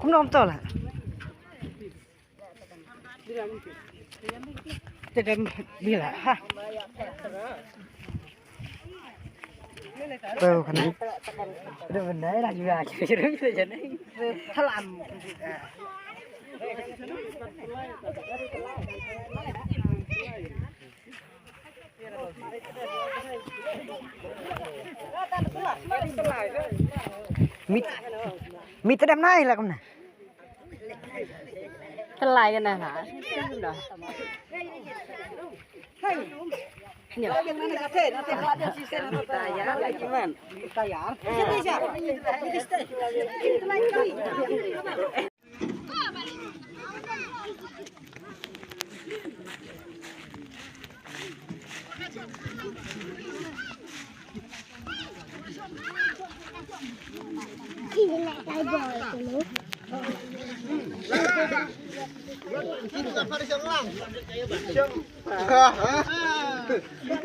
cũng đom to là cái đêm đi là ha tôi cái này được vấn đề là gì à chỉ đứng chơi chơi đấy thà làm mít mít cái đêm nay là con này cái lại cái này hả Kita pada siang lang.